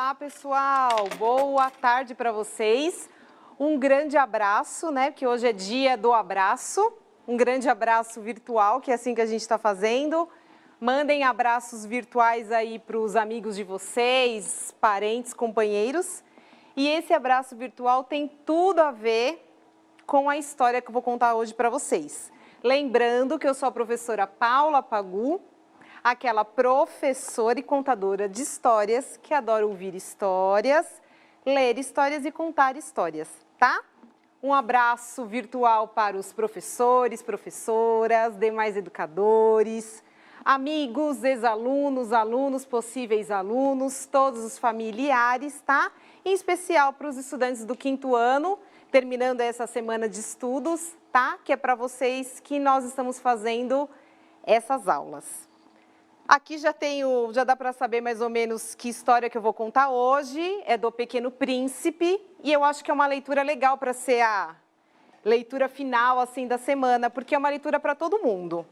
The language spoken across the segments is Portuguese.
Olá, pessoal! Boa tarde para vocês. Um grande abraço, né? Porque hoje é dia do abraço. Um grande abraço virtual, que é assim que a gente está fazendo. Mandem abraços virtuais aí para os amigos de vocês, parentes, companheiros. E esse abraço virtual tem tudo a ver com a história que eu vou contar hoje para vocês. Lembrando que eu sou a professora Paula Pagu, aquela professora e contadora de histórias que adora ouvir histórias, ler histórias e contar histórias, tá? Um abraço virtual para os professores, professoras, demais educadores, amigos, ex-alunos, alunos, possíveis alunos, todos os familiares, tá? Em especial para os estudantes do 5º ano, terminando essa semana de estudos, tá? Que é para vocês que nós estamos fazendo essas aulas. Aqui já dá para saber mais ou menos que história que eu vou contar hoje, é do Pequeno Príncipe, e eu acho que é uma leitura legal para ser a leitura final assim da semana, porque é uma leitura para todo mundo.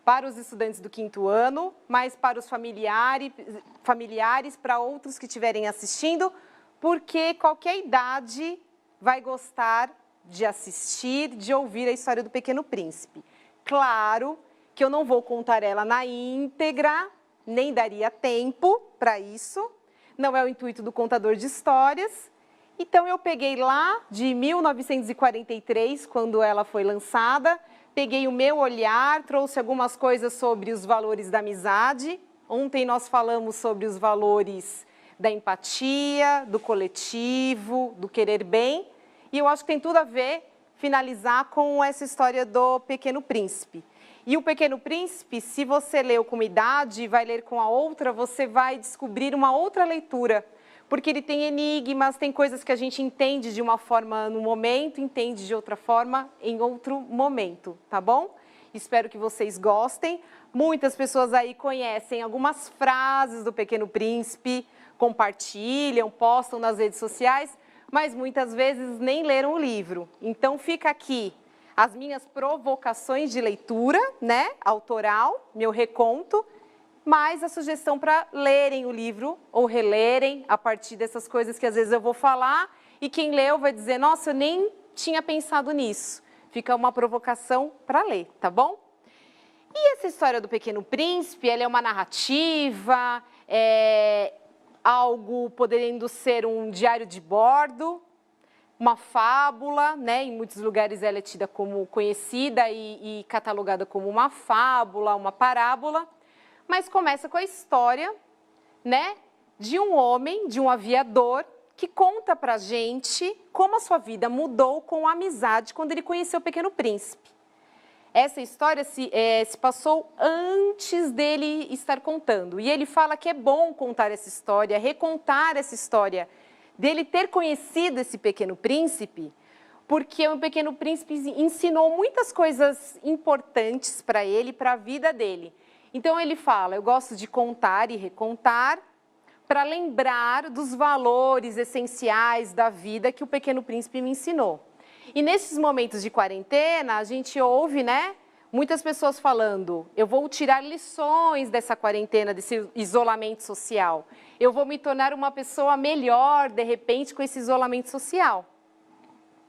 Para os estudantes do 5º ano, mas para os familiares, para outros que estiverem assistindo, porque qualquer idade vai gostar de assistir, de ouvir a história do Pequeno Príncipe. Claro que eu não vou contar ela na íntegra, nem daria tempo para isso, não é o intuito do contador de histórias. Então eu peguei lá de 1943, quando ela foi lançada, peguei o meu olhar, trouxe algumas coisas sobre os valores da amizade. Ontem nós falamos sobre os valores da empatia, do coletivo, do querer bem, e eu acho que tem tudo a ver finalizar com essa história do Pequeno Príncipe. E o Pequeno Príncipe, se você leu com uma idade e vai ler com a outra, você vai descobrir uma outra leitura, porque ele tem enigmas, tem coisas que a gente entende de uma forma no momento, entende de outra forma em outro momento, tá bom? Espero que vocês gostem. Muitas pessoas aí conhecem algumas frases do Pequeno Príncipe, compartilham, postam nas redes sociais, mas muitas vezes nem leram o livro. Então fica aqui as minhas provocações de leitura, né, autoral, meu reconto, mais a sugestão para lerem o livro ou relerem a partir dessas coisas que às vezes eu vou falar e quem leu vai dizer, nossa, eu nem tinha pensado nisso. Fica uma provocação para ler, tá bom? E essa história do Pequeno Príncipe, ela é uma narrativa, algo podendo ser um diário de bordo, uma fábula, né? Em muitos lugares ela é tida como conhecida e catalogada como uma fábula, uma parábola, mas começa com a história, né, de um homem, de um aviador, que conta pra gente como a sua vida mudou com a amizade quando ele conheceu o Pequeno Príncipe. Essa história se passou antes dele estar contando, e ele fala que é bom contar essa história, recontar essa história, dele ter conhecido esse Pequeno Príncipe, porque o Pequeno Príncipe ensinou muitas coisas importantes para ele, para a vida dele. Então ele fala, eu gosto de contar e recontar para lembrar dos valores essenciais da vida que o Pequeno Príncipe me ensinou. E nesses momentos de quarentena, a gente ouve, né, muitas pessoas falando, eu vou tirar lições dessa quarentena, desse isolamento social. Eu vou me tornar uma pessoa melhor, de repente, com esse isolamento social.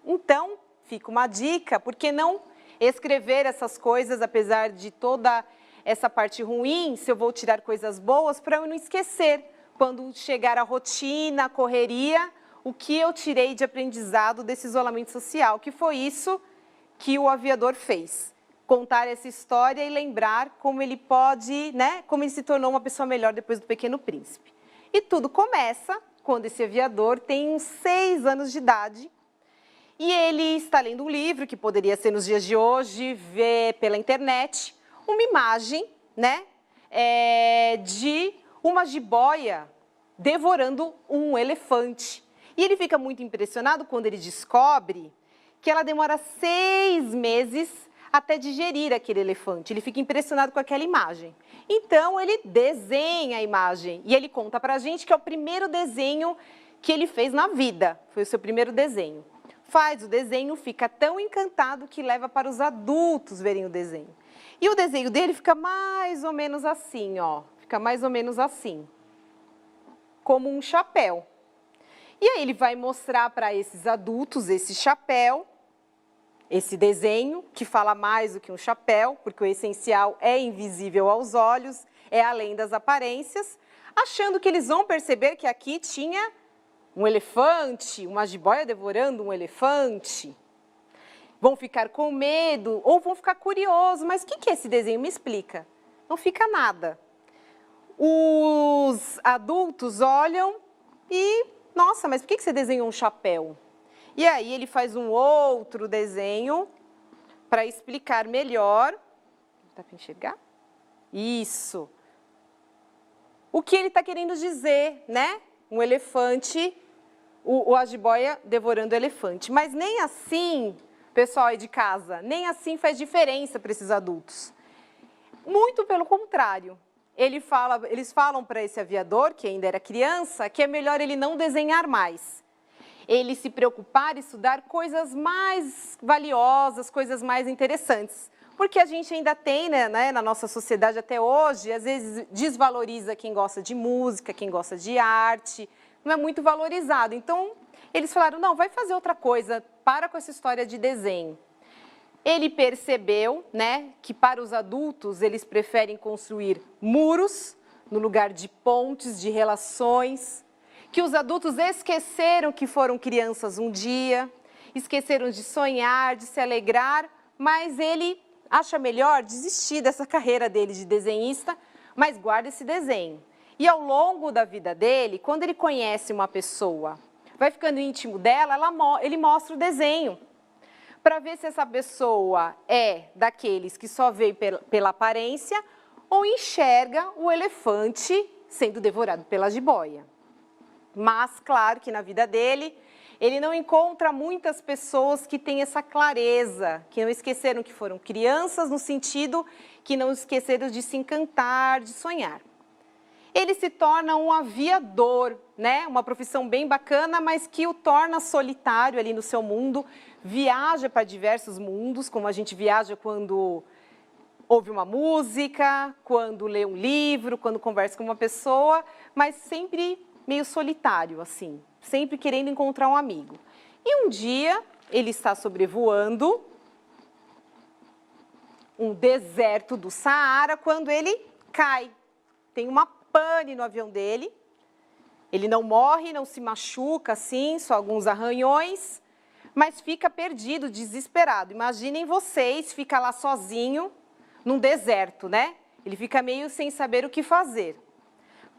Então, fica uma dica, por que não escrever essas coisas, apesar de toda essa parte ruim, se eu vou tirar coisas boas, para eu não esquecer, quando chegar a rotina, a correria, o que eu tirei de aprendizado desse isolamento social, que foi isso que o aviador fez. Contar essa história e lembrar como ele pode, né, como ele se tornou uma pessoa melhor depois do Pequeno Príncipe. E tudo começa quando esse aviador tem uns 6 anos de idade e ele está lendo um livro, que poderia ser nos dias de hoje, ver pela internet, uma imagem, né, de uma jiboia devorando um elefante. E ele fica muito impressionado quando ele descobre que ela demora 6 meses até digerir aquele elefante. Ele fica impressionado com aquela imagem. Então, ele desenha a imagem e ele conta pra gente que é o primeiro desenho que ele fez na vida. Foi o seu primeiro desenho. Faz o desenho, fica tão encantado que leva para os adultos verem o desenho. E o desenho dele fica mais ou menos assim, ó. Fica mais ou menos assim. como um chapéu. E aí ele vai mostrar para esses adultos esse chapéu, esse desenho, que fala mais do que um chapéu, porque o essencial é invisível aos olhos, é além das aparências, achando que eles vão perceber que aqui tinha um elefante, uma jiboia devorando um elefante. Vão ficar com medo ou vão ficar curiosos, mas o que é esse desenho? Me explica. Não fica nada. Os adultos olham e, nossa, mas por que você desenhou um chapéu? E aí ele faz um outro desenho para explicar melhor. Dá para enxergar? Isso. O que ele está querendo dizer, né? Um elefante, a jiboia devorando o elefante. Mas nem assim, pessoal aí de casa, nem assim faz diferença para esses adultos. Muito pelo contrário. Eles falam para esse aviador, que ainda era criança, que é melhor ele não desenhar mais. Ele se preocupar e estudar coisas mais valiosas, coisas mais interessantes. Porque a gente ainda tem, né, na nossa sociedade até hoje, às vezes desvaloriza quem gosta de música, quem gosta de arte, não é muito valorizado. Então, eles falaram, não, vai fazer outra coisa, para com essa história de desenho. Ele percebeu, né, que para os adultos eles preferem construir muros no lugar de pontes, de relações, que os adultos esqueceram que foram crianças um dia, esqueceram de sonhar, de se alegrar, mas ele acha melhor desistir dessa carreira dele de desenhista, mas guarda esse desenho. E ao longo da vida dele, quando ele conhece uma pessoa, vai ficando íntimo dela, ele mostra o desenho, para ver se essa pessoa é daqueles que só vê pela aparência ou enxerga o elefante sendo devorado pela jiboia. Mas, claro que na vida dele, ele não encontra muitas pessoas que têm essa clareza, que não esqueceram que foram crianças, no sentido que não esqueceram de se encantar, de sonhar. Ele se torna um aviador, né? Uma profissão bem bacana, mas que o torna solitário ali no seu mundo, viaja para diversos mundos, como a gente viaja quando ouve uma música, quando lê um livro, quando conversa com uma pessoa, mas sempre meio solitário, assim, sempre querendo encontrar um amigo. E um dia, ele está sobrevoando um deserto do Saara, quando ele cai. Tem uma pane no avião dele, ele não morre, não se machuca, assim, só alguns arranhões, mas fica perdido, desesperado. Imaginem vocês, fica lá sozinho, num deserto, né? Ele fica meio sem saber o que fazer.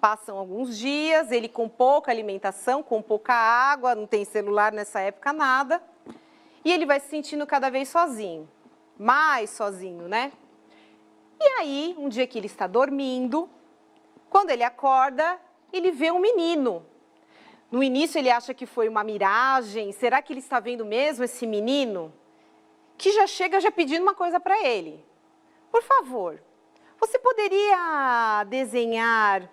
Passam alguns dias, ele com pouca alimentação, com pouca água, não tem celular nessa época, nada. E ele vai se sentindo cada vez sozinho, mais sozinho, né? E aí, um dia que ele está dormindo, quando ele acorda, ele vê um menino. No início ele acha que foi uma miragem, será que ele está vendo mesmo esse menino? Que já chega pedindo uma coisa para ele. Por favor, você poderia desenhar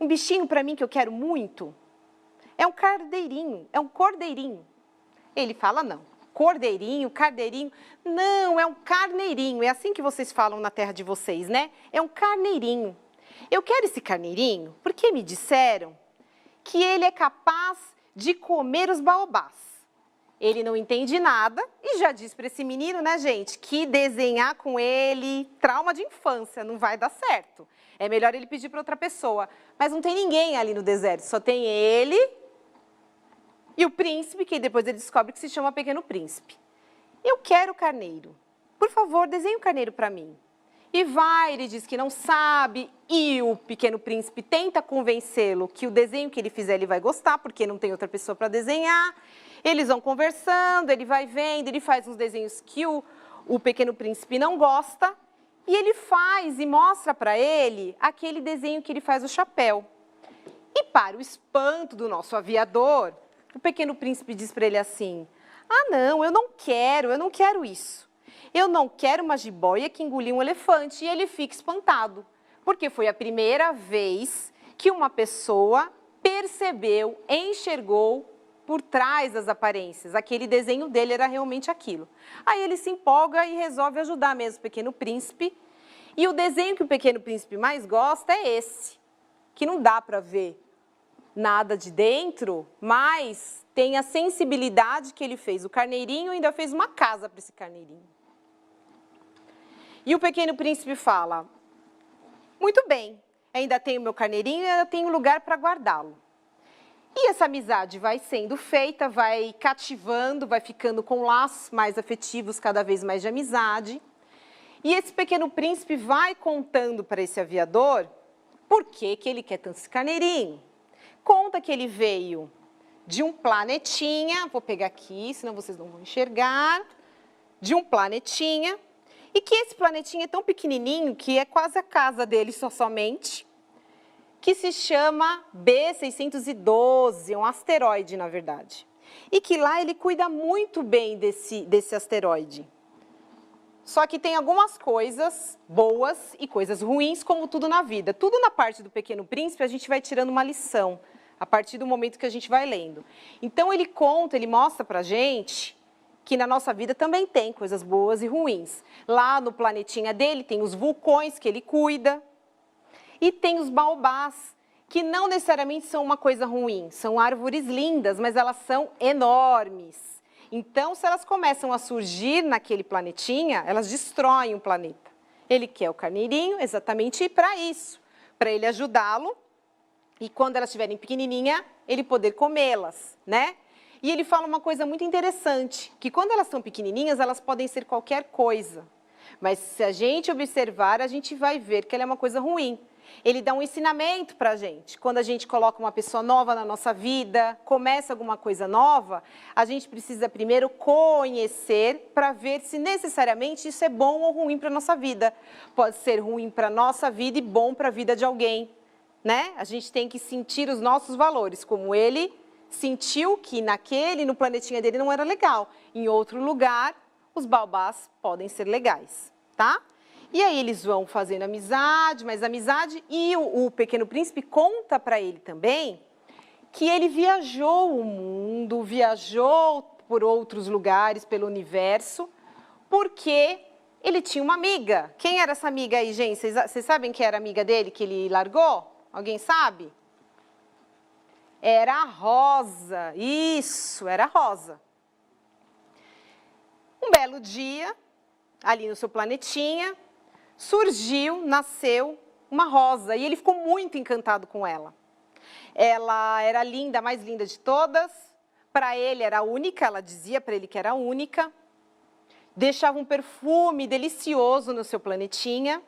um bichinho para mim que eu quero muito? É um cordeirinho, é um cordeirinho. Ele fala, não, cordeirinho, cardeirinho, não, é um carneirinho, é assim que vocês falam na terra de vocês, né? É um carneirinho. Eu quero esse carneirinho porque me disseram que ele é capaz de comer os baobás. Ele não entende nada e já diz para esse menino, né, gente, que desenhar com ele, trauma de infância, não vai dar certo. É melhor ele pedir para outra pessoa. Mas não tem ninguém ali no deserto, só tem ele e o príncipe, que depois ele descobre que se chama Pequeno Príncipe. Eu quero o carneiro. Por favor, desenhe o carneiro para mim. E vai, ele diz que não sabe, e o Pequeno Príncipe tenta convencê-lo que o desenho que ele fizer ele vai gostar, porque não tem outra pessoa para desenhar. Eles vão conversando, ele vai vendo, ele faz uns desenhos que o Pequeno Príncipe não gosta, e ele faz e mostra para ele aquele desenho que ele faz o chapéu. E para o espanto do nosso aviador, o Pequeno Príncipe diz para ele assim, ah não, eu não quero isso. Eu não quero uma jiboia que engoliu um elefante. E ele fica espantado, porque foi a primeira vez que uma pessoa percebeu, enxergou por trás das aparências. Aquele desenho dele era realmente aquilo. Aí ele se empolga e resolve ajudar mesmo o Pequeno Príncipe. E o desenho que o Pequeno Príncipe mais gosta é esse, que não dá para ver nada de dentro, mas tem a sensibilidade que ele fez. O carneirinho ainda fez uma casa para esse carneirinho. E o Pequeno Príncipe fala, muito bem, ainda tenho meu carneirinho e ainda tenho lugar para guardá-lo. E essa amizade vai sendo feita, vai cativando, vai ficando com laços mais afetivos, cada vez mais de amizade. E esse Pequeno Príncipe vai contando para esse aviador por que ele quer tanto esse carneirinho. Conta que ele veio de um planetinha, vou pegar aqui, senão vocês não vão enxergar, de um planetinha, e que esse planetinha é tão pequenininho que é quase a casa dele somente, que se chama B612, é um asteroide, na verdade. E que lá ele cuida muito bem desse asteroide. Só que tem algumas coisas boas e coisas ruins, como tudo na vida. Tudo na parte do Pequeno Príncipe, a gente vai tirando uma lição, a partir do momento que a gente vai lendo. Então, ele conta, ele mostra pra gente que na nossa vida também tem coisas boas e ruins. Lá no planetinha dele tem os vulcões que ele cuida e tem os baobás, que não necessariamente são uma coisa ruim, são árvores lindas, mas elas são enormes. Então, se elas começam a surgir naquele planetinha, elas destroem o planeta. Ele quer o carneirinho exatamente para isso, para ele ajudá-lo e quando elas estiverem pequenininha, ele poder comê-las, né? E ele fala uma coisa muito interessante, que quando elas são pequenininhas, elas podem ser qualquer coisa. Mas se a gente observar, a gente vai ver que ela é uma coisa ruim. Ele dá um ensinamento para a gente. Quando a gente coloca uma pessoa nova na nossa vida, começa alguma coisa nova, a gente precisa primeiro conhecer para ver se necessariamente isso é bom ou ruim para a nossa vida. Pode ser ruim para a nossa vida e bom para a vida de alguém, né? A gente tem que sentir os nossos valores, como ele sentiu que no planetinha dele não era legal. Em outro lugar, os baobás podem ser legais, tá? E aí eles vão fazendo amizade, mais amizade, e o Pequeno Príncipe conta para ele também que ele viajou o mundo, viajou por outros lugares, pelo universo, porque ele tinha uma amiga. Quem era essa amiga aí, gente? Vocês sabem quem era a amiga dele que ele largou? Alguém sabe? Era a Rosa. Isso, era a Rosa. Um belo dia, ali no seu planetinha, surgiu, nasceu uma rosa e ele ficou muito encantado com ela. Ela era linda, a mais linda de todas, para ele era única, ela dizia para ele que era única, deixava um perfume delicioso no seu planetinha,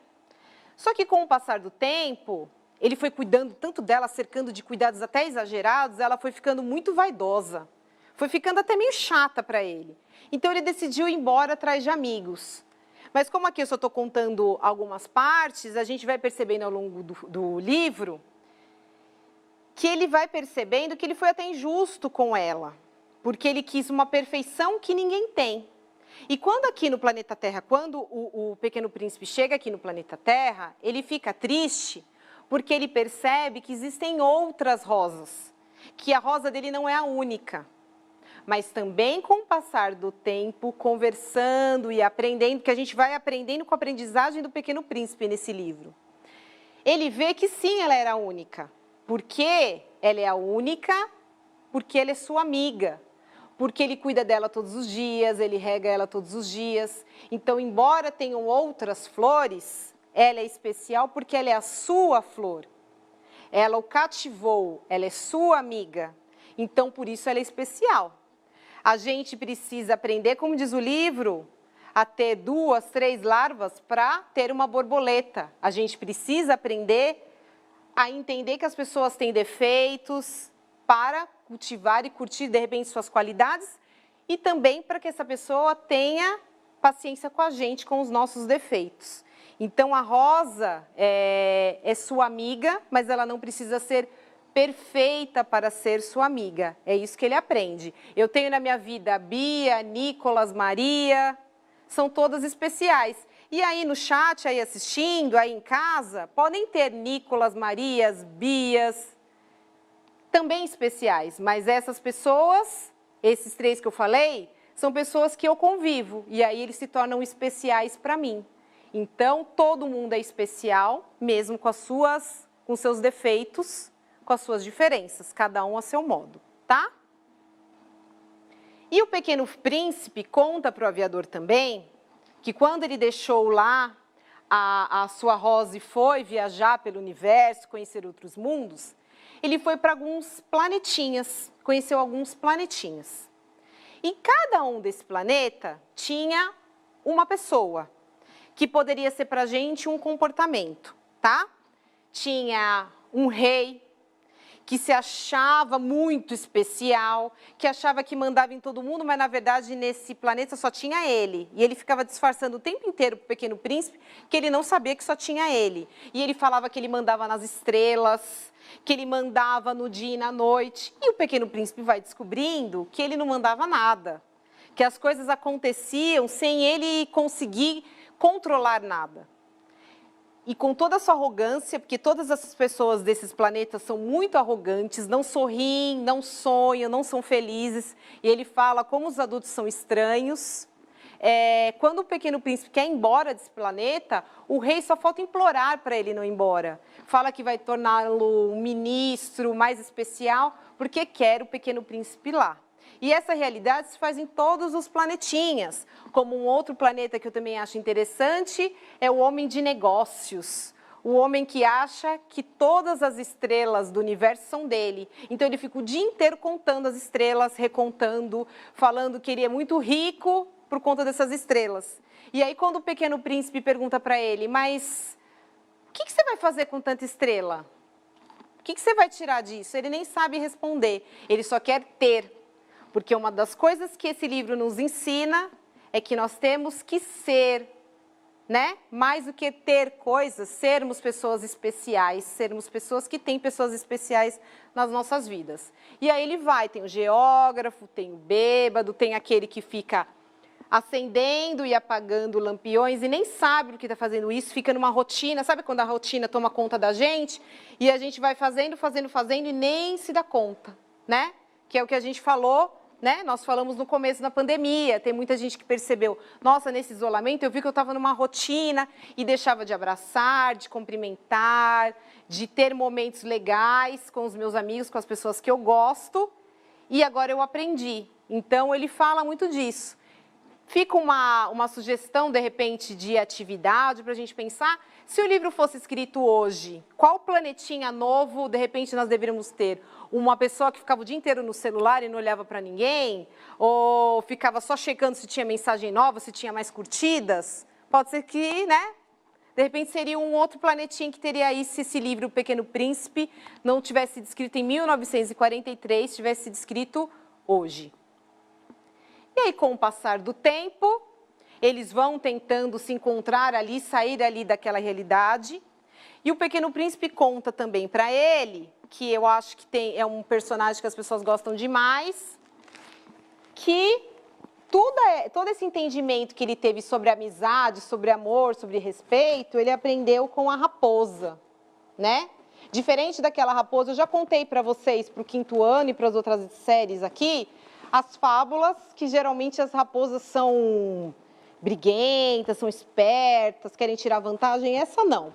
só que com o passar do tempo, ele foi cuidando tanto dela, cercando de cuidados até exagerados, ela foi ficando muito vaidosa, foi ficando até meio chata para ele. Então ele decidiu ir embora atrás de amigos. Mas como aqui eu só estou contando algumas partes, a gente vai percebendo ao longo do livro que ele vai percebendo que ele foi até injusto com ela, porque ele quis uma perfeição que ninguém tem. E quando aqui no planeta Terra, quando o Pequeno Príncipe chega aqui no planeta Terra, ele fica triste porque ele percebe que existem outras rosas, que a rosa dele não é a única. Mas também com o passar do tempo, conversando e aprendendo, que a gente vai aprendendo com a aprendizagem do Pequeno Príncipe nesse livro. Ele vê que sim, ela era única. Porque ela é a única, porque ela é sua amiga. Porque ele cuida dela todos os dias, ele rega ela todos os dias. Então, embora tenham outras flores, ela é especial porque ela é a sua flor. Ela o cativou, ela é sua amiga. Então, por isso ela é especial. A gente precisa aprender, como diz o livro, a ter 2, 3 larvas para ter uma borboleta. A gente precisa aprender a entender que as pessoas têm defeitos para cultivar e curtir, de repente, suas qualidades e também para que essa pessoa tenha paciência com a gente, com os nossos defeitos. Então, a rosa é sua amiga, mas ela não precisa ser perfeita para ser sua amiga. É isso que ele aprende. Eu tenho na minha vida a Bia, Nicolas, Maria, são todas especiais. E aí no chat, aí assistindo, aí em casa, podem ter Nicolas, Marias, Bias, também especiais. Mas essas pessoas, esses 3 que eu falei, são pessoas que eu convivo. E aí eles se tornam especiais para mim. Então, todo mundo é especial, mesmo com seus defeitos, com as suas diferenças, cada um a seu modo, tá? E o Pequeno Príncipe conta para o aviador também que quando ele deixou lá a sua Rosa e foi viajar pelo universo, conhecer outros mundos, ele foi para alguns planetinhas, conheceu alguns planetinhas. E cada um desse planeta tinha uma pessoa, que poderia ser para a gente um comportamento, tá? Tinha um rei, que se achava muito especial, que achava que mandava em todo mundo, mas na verdade nesse planeta só tinha ele. E ele ficava disfarçando o tempo inteiro para o Pequeno Príncipe que ele não sabia que só tinha ele. E ele falava que ele mandava nas estrelas, que ele mandava no dia e na noite. E o Pequeno Príncipe vai descobrindo que ele não mandava nada, que as coisas aconteciam sem ele conseguir controlar nada. E com toda a sua arrogância, porque todas essas pessoas desses planetas são muito arrogantes, não sorriem, não sonham, não são felizes. E ele fala como os adultos são estranhos. Quando o Pequeno Príncipe quer ir embora desse planeta, o rei só falta implorar para ele não ir embora. Fala que vai torná-lo um ministro mais especial, porque quer o Pequeno Príncipe lá. E essa realidade se faz em todos os planetinhas. Como um outro planeta que eu também acho interessante é o homem de negócios. O homem que acha que todas as estrelas do universo são dele. Então ele fica o dia inteiro contando as estrelas, recontando, falando que ele é muito rico por conta dessas estrelas. E aí quando o Pequeno Príncipe pergunta para ele, mas o que você vai fazer com tanta estrela? O que você vai tirar disso? Ele nem sabe responder, ele só quer ter. Porque uma das coisas que esse livro nos ensina é que nós temos que ser, né? Mais do que ter coisas, sermos pessoas especiais, sermos pessoas que têm pessoas especiais nas nossas vidas. E aí ele vai, tem o geógrafo, tem o bêbado, tem aquele que fica acendendo e apagando lampiões e nem sabe o que está fazendo isso, fica numa rotina, sabe quando a rotina toma conta da gente? E a gente vai fazendo e nem se dá conta, né? Que é o que a gente falou, né? Nós falamos no começo da pandemia, tem muita gente que percebeu, nossa, nesse isolamento eu vi que eu estava numa rotina e deixava de abraçar, de cumprimentar, de ter momentos legais com os meus amigos, com as pessoas que eu gosto, e agora eu aprendi. Então, ele fala muito disso. Fica uma sugestão, de repente, de atividade para a gente pensar, se o livro fosse escrito hoje, qual planetinha novo, de repente, nós deveríamos ter? Uma pessoa que ficava o dia inteiro no celular e não olhava para ninguém? Ou ficava só checando se tinha mensagem nova, se tinha mais curtidas? Pode ser que, né? De repente, seria um outro planetinha que teria aí se esse livro, O Pequeno Príncipe, não tivesse sido escrito em 1943, tivesse sido escrito hoje. E aí, com o passar do tempo, eles vão tentando se encontrar ali, sair ali daquela realidade. E o Pequeno Príncipe conta também para ele, que eu acho que é um personagem que as pessoas gostam demais, que todo esse entendimento que ele teve sobre amizade, sobre amor, sobre respeito, ele aprendeu com a raposa, né? Diferente daquela raposa, eu já contei para vocês, para o 5º ano e para as outras séries aqui, as fábulas, que geralmente as raposas são briguentas, são espertas, querem tirar vantagem, essa não.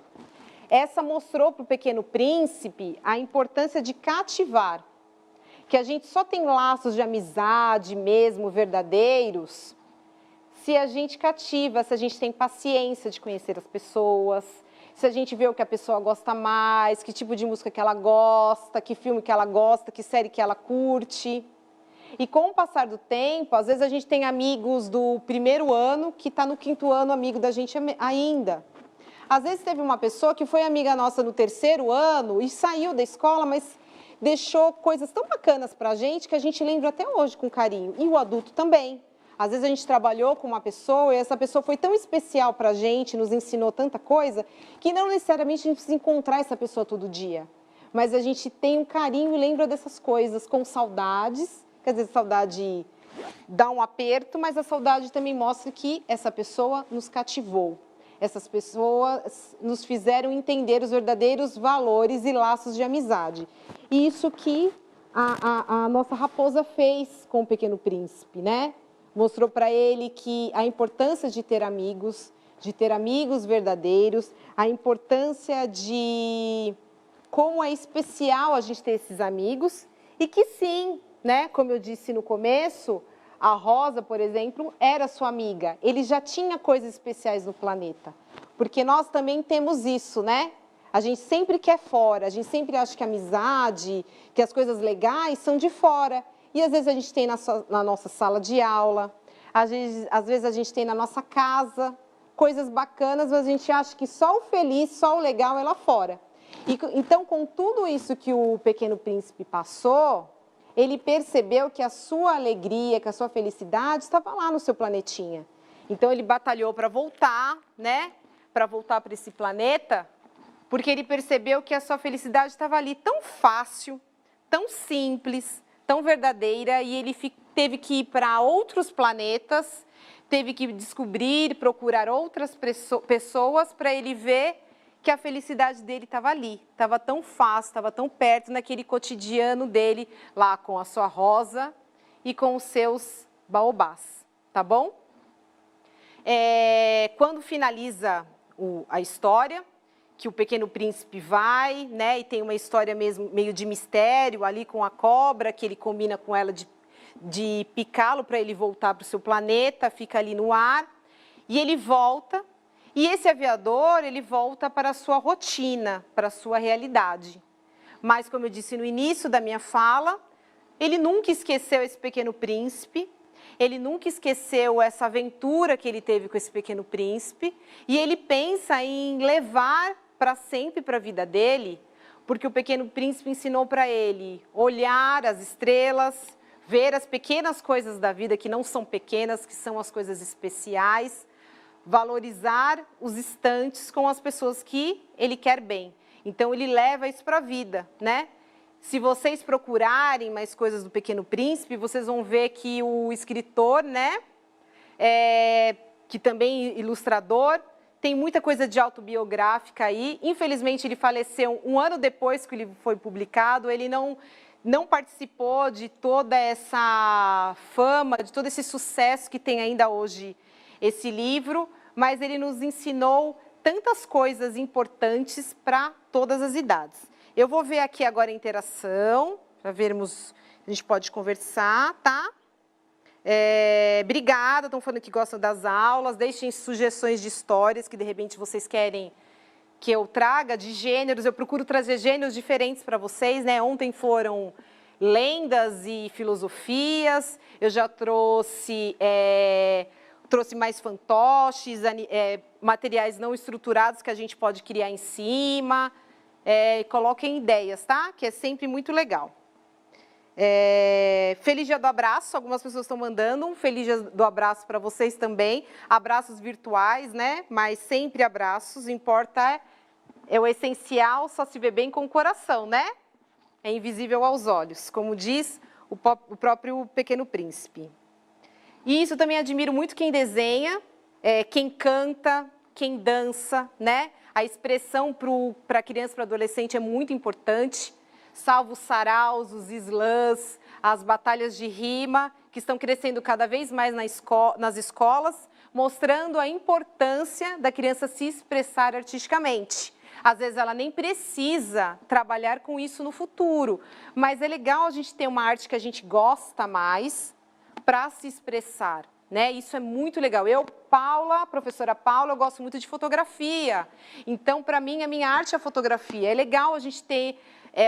Essa mostrou para o Pequeno Príncipe a importância de cativar, que a gente só tem laços de amizade mesmo, verdadeiros, se a gente cativa, se a gente tem paciência de conhecer as pessoas, se a gente vê o que a pessoa gosta mais, que tipo de música que ela gosta, que filme que ela gosta, que série que ela curte. E com o passar do tempo, às vezes a gente tem amigos do 1º ano que está no 5º ano amigo da gente ainda. Às vezes teve uma pessoa que foi amiga nossa no 3º ano e saiu da escola, mas deixou coisas tão bacanas para a gente que a gente lembra até hoje com carinho. E o adulto também. Às vezes a gente trabalhou com uma pessoa e essa pessoa foi tão especial para a gente, nos ensinou tanta coisa, que não necessariamente a gente precisa encontrar essa pessoa todo dia. Mas a gente tem um carinho e lembra dessas coisas com saudades. Quer dizer, a saudade dá um aperto, mas a saudade também mostra que essa pessoa nos cativou. Essas pessoas nos fizeram entender os verdadeiros valores e laços de amizade. E isso que a nossa raposa fez com o Pequeno Príncipe, né? Mostrou para ele que a importância de ter amigos verdadeiros, a importância de como é especial a gente ter esses amigos e que sim, né, como eu disse no começo, a Rosa, por exemplo, era sua amiga. Ele já tinha coisas especiais no planeta. Porque nós também temos isso, né? A gente sempre quer fora, a gente sempre acha que a amizade, que as coisas legais são de fora. E às vezes a gente tem na nossa sala de aula, às vezes a gente tem na nossa casa, coisas bacanas, mas a gente acha que só o feliz, só o legal é lá fora. Então, com tudo isso que o Pequeno Príncipe passou, ele percebeu que a sua alegria, que a sua felicidade estava lá no seu planetinha. Então, ele batalhou para voltar, né? Para voltar para esse planeta, porque ele percebeu que a sua felicidade estava ali tão fácil, tão simples, tão verdadeira, e ele teve que ir para outros planetas, teve que descobrir, procurar outras pessoas para ele ver que a felicidade dele estava ali, estava tão fácil, estava tão perto naquele cotidiano dele, lá com a sua rosa e com os seus baobás, tá bom? Quando finaliza a história, que o Pequeno Príncipe vai, né, e tem uma história mesmo meio de mistério ali com a cobra, que ele combina com ela de picá-lo para ele voltar para o seu planeta, fica ali no ar, e ele volta, e esse aviador, ele volta para a sua rotina, para a sua realidade. Mas, como eu disse no início da minha fala, ele nunca esqueceu esse Pequeno Príncipe, ele nunca esqueceu essa aventura que ele teve com esse Pequeno Príncipe, e ele pensa em levar para sempre para a vida dele, porque o Pequeno Príncipe ensinou para ele olhar as estrelas, ver as pequenas coisas da vida que não são pequenas, que são as coisas especiais, valorizar os instantes com as pessoas que ele quer bem. Então, ele leva isso para a vida, né? Se vocês procurarem mais coisas do Pequeno Príncipe, vocês vão ver que o escritor, né, que também é ilustrador, tem muita coisa de autobiográfica aí. Infelizmente, ele faleceu um ano depois que o livro foi publicado. Ele não participou de toda essa fama, de todo esse sucesso que tem ainda hoje esse livro, mas ele nos ensinou tantas coisas importantes para todas as idades. Eu vou ver aqui agora a interação, para vermos, a gente pode conversar, tá? Obrigada, estão falando que gostam das aulas, deixem sugestões de histórias que de repente vocês querem que eu traga, de gêneros, eu procuro trazer gêneros diferentes para vocês, né? Ontem foram lendas e filosofias, eu já trouxe mais fantoches, materiais não estruturados que a gente pode criar em cima, coloquem ideias, tá? Que é sempre muito legal. Feliz Dia do Abraço, algumas pessoas estão mandando um feliz Dia do Abraço para vocês também, abraços virtuais, né? Mas sempre abraços, importa é o essencial, só se vê bem com o coração, né? É invisível aos olhos, como diz o próprio Pequeno Príncipe. E isso também admiro muito quem desenha, quem canta, quem dança, né? A expressão para criança e para adolescente é muito importante. Salvo os saraus, os slams, as batalhas de rima, que estão crescendo cada vez mais nas escolas, mostrando a importância da criança se expressar artisticamente. Às vezes ela nem precisa trabalhar com isso no futuro, mas é legal a gente ter uma arte que a gente gosta mais para se expressar, né? Isso é muito legal. Eu, Paula, professora Paula, eu gosto muito de fotografia. Então, para mim, a minha arte é a fotografia. É legal a gente ter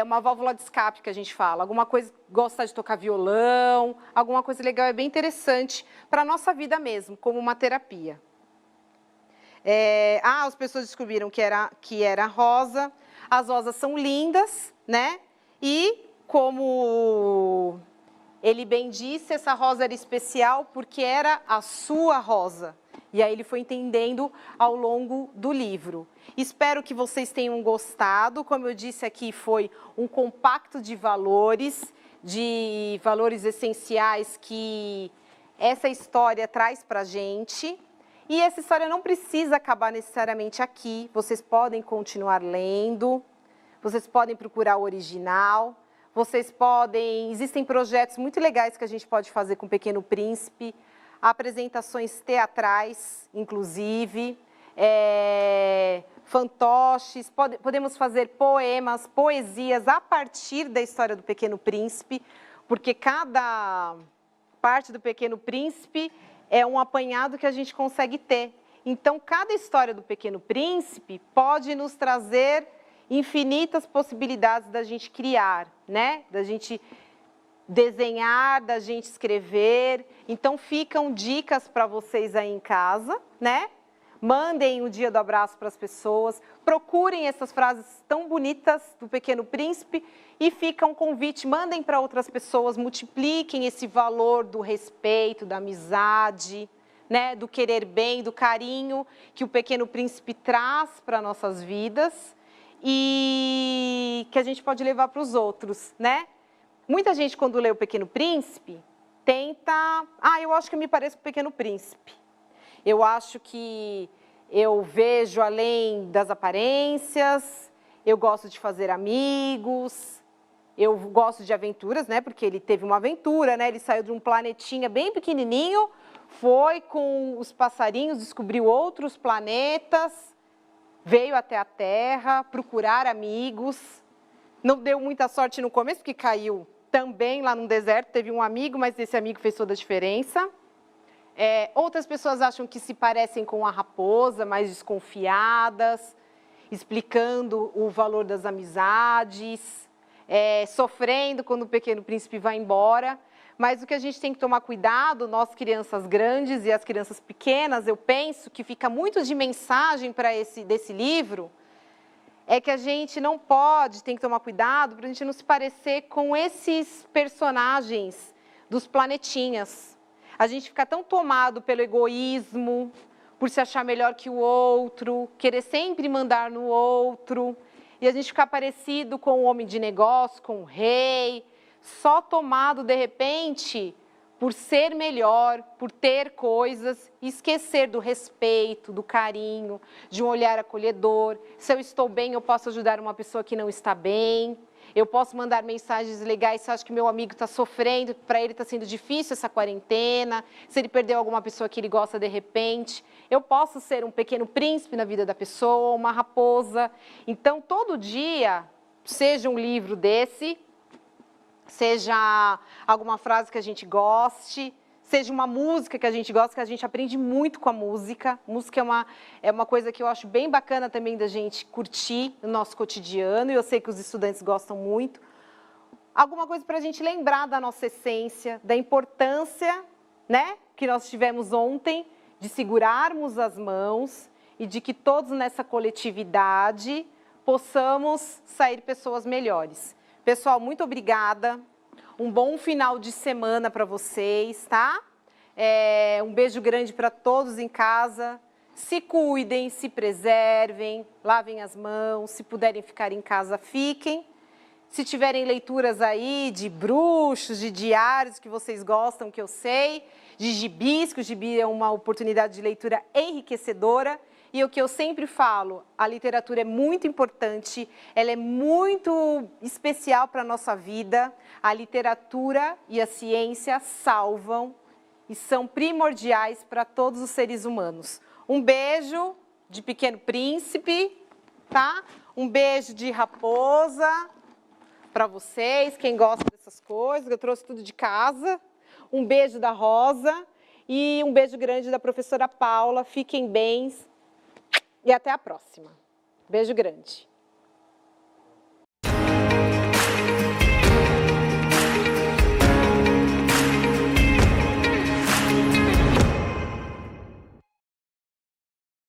uma válvula de escape, que a gente fala. Alguma coisa, gostar de tocar violão, alguma coisa legal, é bem interessante para a nossa vida mesmo, como uma terapia. As pessoas descobriram que era rosa. As rosas são lindas, né? E, como ele bem disse, essa rosa era especial porque era a sua rosa. E aí ele foi entendendo ao longo do livro. Espero que vocês tenham gostado. Como eu disse aqui, foi um compacto de valores essenciais que essa história traz para a gente. E essa história não precisa acabar necessariamente aqui. Vocês podem continuar lendo, vocês podem procurar o original. Existem projetos muito legais que a gente pode fazer com o Pequeno Príncipe, apresentações teatrais, inclusive, fantoches, podemos fazer poemas, poesias a partir da história do Pequeno Príncipe, porque cada parte do Pequeno Príncipe é um apanhado que a gente consegue ter. Então, cada história do Pequeno Príncipe pode nos trazer infinitas possibilidades da gente criar, né? Da gente desenhar, da gente escrever. Então, ficam dicas para vocês aí em casa, né? Mandem o Dia do Abraço para as pessoas, procurem essas frases tão bonitas do Pequeno Príncipe e fica um convite, mandem para outras pessoas, multipliquem esse valor do respeito, da amizade, né, do querer bem, do carinho que o Pequeno Príncipe traz para nossas vidas e que a gente pode levar para os outros, né? Muita gente, quando lê o Pequeno Príncipe, tenta... eu acho que eu me pareço com o Pequeno Príncipe. Eu acho que eu vejo além das aparências, eu gosto de fazer amigos, eu gosto de aventuras, né? Porque ele teve uma aventura, né? Ele saiu de um planetinha bem pequenininho, foi com os passarinhos, descobriu outros planetas, veio até a Terra, procurar amigos. Não deu muita sorte no começo, porque caiu também lá no deserto, teve um amigo, mas esse amigo fez toda a diferença. Outras pessoas acham que se parecem com a raposa, mais desconfiadas, explicando o valor das amizades, sofrendo quando o Pequeno Príncipe vai embora. Mas o que a gente tem que tomar cuidado, nós crianças grandes e as crianças pequenas, eu penso que fica muito de mensagem desse livro, é que a gente não pode, tem que tomar cuidado para a gente não se parecer com esses personagens dos planetinhas. A gente fica tão tomado pelo egoísmo, por se achar melhor que o outro, querer sempre mandar no outro, e a gente ficar parecido com o homem de negócio, com o rei, só tomado, de repente, por ser melhor, por ter coisas, e esquecer do respeito, do carinho, de um olhar acolhedor. Se eu estou bem, eu posso ajudar uma pessoa que não está bem. Eu posso mandar mensagens legais se eu acho que meu amigo está sofrendo, para ele está sendo difícil essa quarentena, se ele perdeu alguma pessoa que ele gosta de repente. Eu posso ser um pequeno príncipe na vida da pessoa, uma raposa. Então, todo dia, seja um livro desse, seja alguma frase que a gente goste, seja uma música que a gente gosta, que a gente aprende muito com a música. Música é uma coisa que eu acho bem bacana também da gente curtir no nosso cotidiano, e eu sei que os estudantes gostam muito. Alguma coisa para a gente lembrar da nossa essência, da importância, né, que nós tivemos ontem, de segurarmos as mãos e de que todos nessa coletividade possamos sair pessoas melhores. Pessoal, muito obrigada. Um bom final de semana para vocês, tá? Um beijo grande para todos em casa. Se cuidem, se preservem, lavem as mãos. Se puderem ficar em casa, fiquem. Se tiverem leituras aí de bruxos, de diários que vocês gostam, que eu sei, de gibis, que o gibi é uma oportunidade de leitura enriquecedora. E o que eu sempre falo, a literatura é muito importante, ela é muito especial para a nossa vida. A literatura e a ciência salvam e são primordiais para todos os seres humanos. Um beijo de Pequeno Príncipe, tá? Um beijo de raposa para vocês, quem gosta dessas coisas, eu trouxe tudo de casa. Um beijo da Rosa e um beijo grande da professora Paula. Fiquem bem. E até a próxima. Beijo grande.